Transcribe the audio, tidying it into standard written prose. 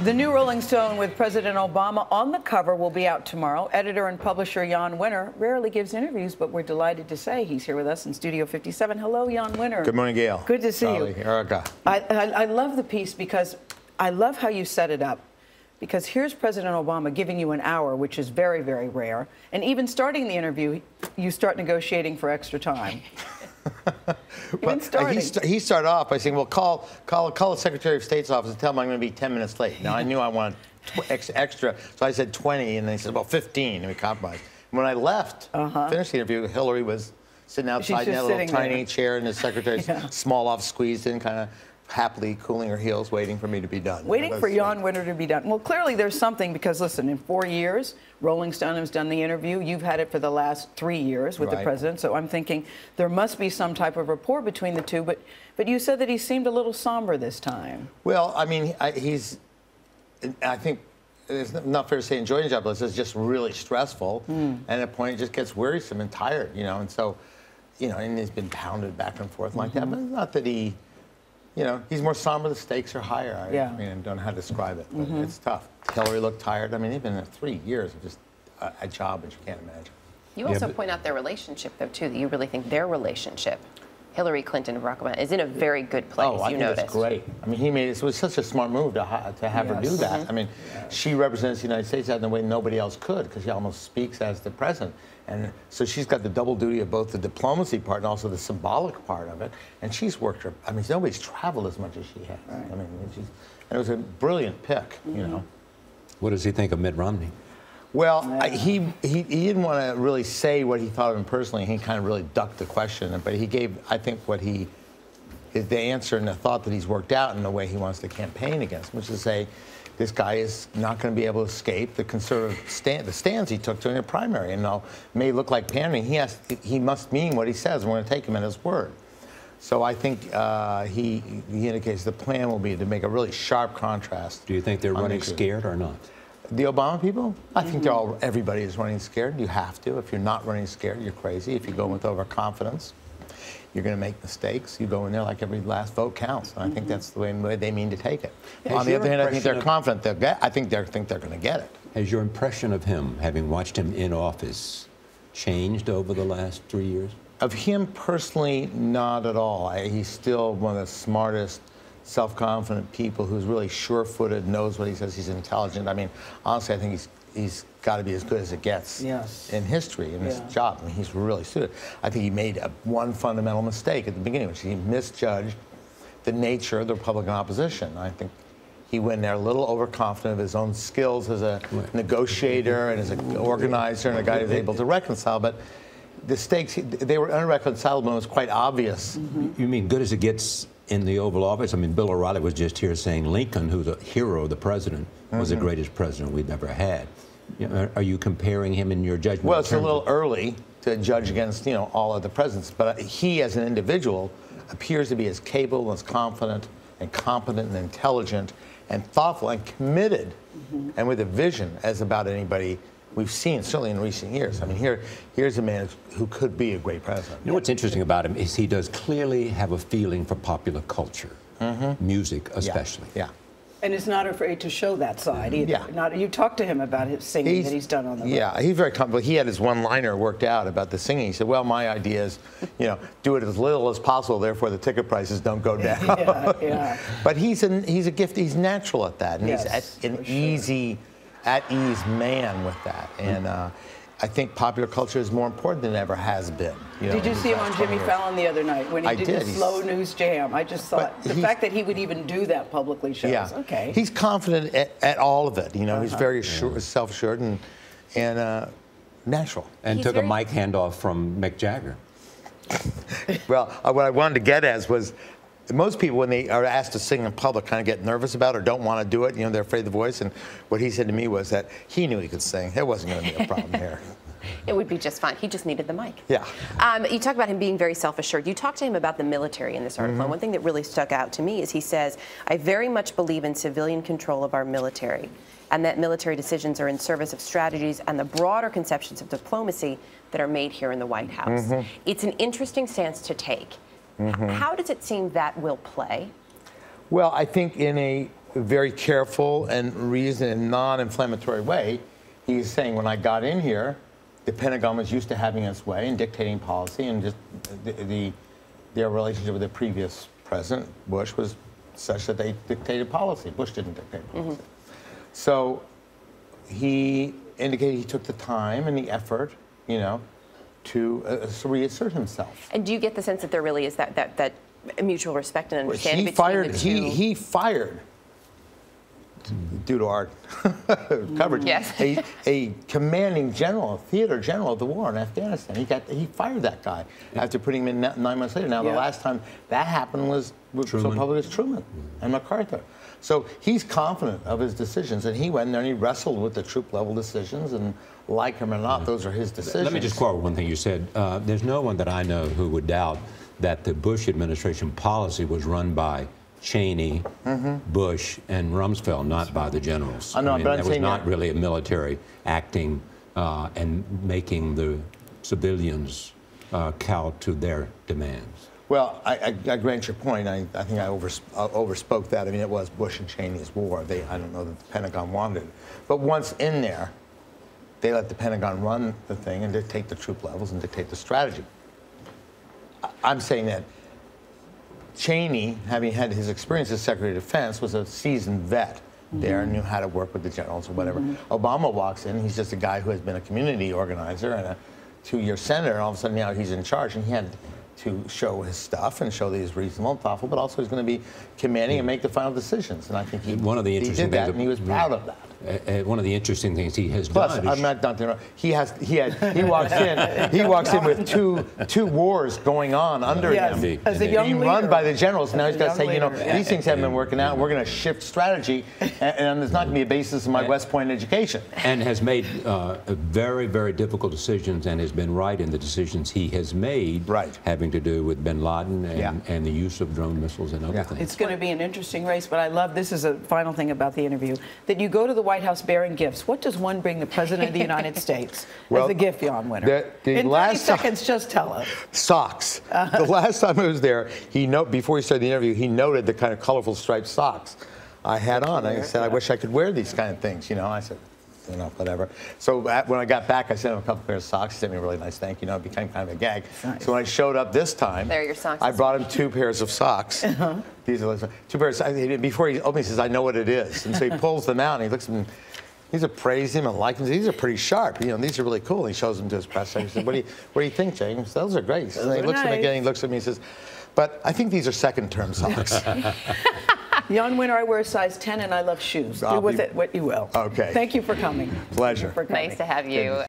The new Rolling Stone with President Obama on the cover will be out tomorrow. Editor and publisher Jann Wenner rarely gives interviews, but we're delighted to say he's here with us in Studio 57. Hello, Jann Wenner. Good morning, Gayle. Good to see Dolly, you. Erica. I love the piece because I love how you set it up. Because here's President Obama giving you an hour, which is very, very rare. And even starting the interview, you start negotiating for extra time. He started off by saying, well, call the Secretary of State's office and tell him I'm going to be 10 minutes late. Now, I knew I wanted extra, so I said 20, and they said, well, 15, and we compromised. When I left, finished the interview, Hillary was sitting outside in that little tiny chair, and the Secretary's small office squeezed in, kind of happily cooling her heels, waiting for me to be done. Waiting for Jann Wenner to be done. Well, clearly there's something, because listen, in 4 years, Rolling Stone has done the interview. You've had it for the last 3 years with the president. So I'm thinking there must be some type of rapport between the two. But you said that he seemed a little somber this time. Well, I mean, I think it's not fair to say enjoying the job, but it's just really stressful. And at a point, it just gets wearisome and tired, you know. And so, you know, and he's been pounded back and forth like that. But it's not that he... You know, he's more somber, the stakes are higher. I mean, I don't know how to describe it, but it's tough. Hillary looked tired. I mean, they've been in 3 years of just a job that you can't imagine. You also point out their relationship, though, too, that you really think their relationship, Hillary Clinton and Barack Obama, is in a very good place, I think it's great. I mean, it was such a smart move to have her do that. I mean, she represents the United States in a way nobody else could, because she almost speaks as the president. And so she's got the double duty of both the diplomacy part and also the symbolic part of it. And she's worked her, I mean, nobody's traveled as much as she has. I mean, and it was a brilliant pick, you know. What does he think of Mitt Romney? Well, he didn't want to really say what he thought of him personally. He kind of really ducked the question. But he gave, I think, the answer and the thought that he's worked out in the way he wants to campaign against, which is to say, this guy is not going to be able to escape the conservative stands he took during the primary. And it may look like pandering. He must mean what he says. We're going to take him at his word. So I think he indicates the plan will be to make a really sharp contrast. Do you think they're running scared or not? The Obama people? I think everybody is running scared. You have to. If you're not running scared, you're crazy. If you go with overconfidence, you're going to make mistakes. You go in there like every last vote counts. And I think that's the way they mean to take it. On the other hand, I think they're confident they'll get. I think they're going to get it. Has your impression of him, having watched him in office, changed over the last 3 years? Of him personally, not at all. He's still one of the smartest, self-confident people who's really sure-footed, knows what he says. He's intelligent. I mean, honestly, I think he's got to be as good as it gets in history in this job. I mean, he's really suited. I think he made one fundamental mistake at the beginning, which he misjudged the nature of the Republican opposition. I think he went there a little overconfident of his own skills as a negotiator and as an organizer and a guy who's able to reconcile. But the stakes, they were unreconcilable, and it was quite obvious. You mean good as it gets in the Oval Office? I mean, Bill O'Reilly was just here saying Lincoln, who's a hero of the president, was the greatest president we've ever had. Are you comparing him in your judgment? Well, it's a little early to judge against, you know, all of the presidents, but he as an individual appears to be as capable, as confident, and competent, and intelligent, and thoughtful, and committed, and with a vision as about anybody we've seen, certainly in recent years. I mean, here's a man who could be a great president. You know what's interesting about him is he does clearly have a feeling for popular culture, music especially. And is not afraid to show that side either. You talked to him about his singing that he's done on the road. Yeah, he's very comfortable. He had his one-liner worked out about the singing. He said, well, my idea is, you know, do it as little as possible, therefore the ticket prices don't go down. But he's a gift. He's natural at that. And he's at-ease man with that. And I think popular culture is more important than it ever has been. You know, did you see him on Jimmy Fallon the other night when he did the slow news jam? I just thought the fact that he would even do that publicly shows. Okay. He's confident at all of it. You know, he's very self-assured and natural. And took a mic handoff from Mick Jagger. Well, what I wanted to get at was, most people, when they are asked to sing in public, kind of get nervous about it or don't want to do it. You know, they're afraid of the voice. And what he said to me was that he knew he could sing. There wasn't going to be a problem here. It would be just fine. He just needed the mic. Yeah. You talk about him being very self-assured. You talked to him about the military in this article. And one thing that really stuck out to me is he says, I very much believe in civilian control of our military, and that military decisions are in service of strategies and the broader conceptions of diplomacy that are made here in the White House. It's an interesting stance to take. How does it seem that will play? Well, I think in a very careful and reasoned and non-inflammatory way, he's saying, when I got in here, the Pentagon was used to having its way and dictating policy, and just their relationship with the previous president, Bush, was such that they dictated policy. Bush didn't dictate policy. So he indicated he took the time and the effort, you know, to reassert himself. And do you get the sense that there really is that mutual respect and understanding between the two? He fired, due to our coverage, yes. a commanding general, a theater general of the war in Afghanistan. He fired that guy after putting him in 9 months later. Now, the last time that happened was so public as Truman and MacArthur. So he's confident of his decisions, and he went in there and he wrestled with the troop-level decisions, and like him or not, those are his decisions. Let me just quote one thing you said. There's no one that I know who would doubt that the Bush administration policy was run by Cheney, Bush, and Rumsfeld, not by the generals. I know, but that was not really a military acting and making the civilians cow to their demands. Well, I grant your point. I think I overspoke that. I mean, it was Bush and Cheney's war. I don't know that the Pentagon wanted it. But once in there, they let the Pentagon run the thing and dictate the troop levels and dictate the strategy. I'm saying that Cheney, having had his experience as Secretary of Defense, was a seasoned vet there and knew how to work with the generals or whatever. Obama walks in, he's just a guy who has been a community organizer and a 2-year senator, and all of a sudden now he's in charge, and he had to show his stuff and show that he's reasonable and thoughtful, but also he's going to be commanding and make the final decisions. And I think he did that, and he was proud of that. One of the interesting things he has done. Plus, I'm not done. He walks in. He walks in with two wars going on under him. As a young leader, run by the generals. Now he's got to say, you know, these things haven't been working out. We're going to shift strategy, and there's not going to be a basis of my West Point education. And has made very, very difficult decisions, and has been right in the decisions he has made, having to do with bin Laden and the use of drone missiles and other things. It's going to be an interesting race, but I love, this is a final thing about the interview, that you go to the White House bearing gifts. What does one bring the President of the United States as a gift, Jann Wenner? In 30 seconds, just tell us. Socks. The last time I was there, before he started the interview, he noted the kind of colorful striped socks I had on. I said, I wish I could wear these kind of things, you know. I said, you know, whatever. So when I got back, I sent him a couple pairs of socks. He sent me a really nice thank you. It became kind of a gag. Nice. So when I showed up this time, there are your socks. I brought him 2 pairs of socks. These are 2 pairs. Before he opened, he says, I know what it is. And so he pulls them out, and he looks at them. These are praised him and liked him. These are pretty sharp. You know, these are really cool. And he shows them to his press secretary. He said, what do you think, James? Those are great. So he looks at them again. He looks at me and says, but I think these are second-term socks. Jann Wenner, I wear a size 10, and I love shoes. Do with it what you will. Okay. Thank you for coming. Pleasure. Nice to have you.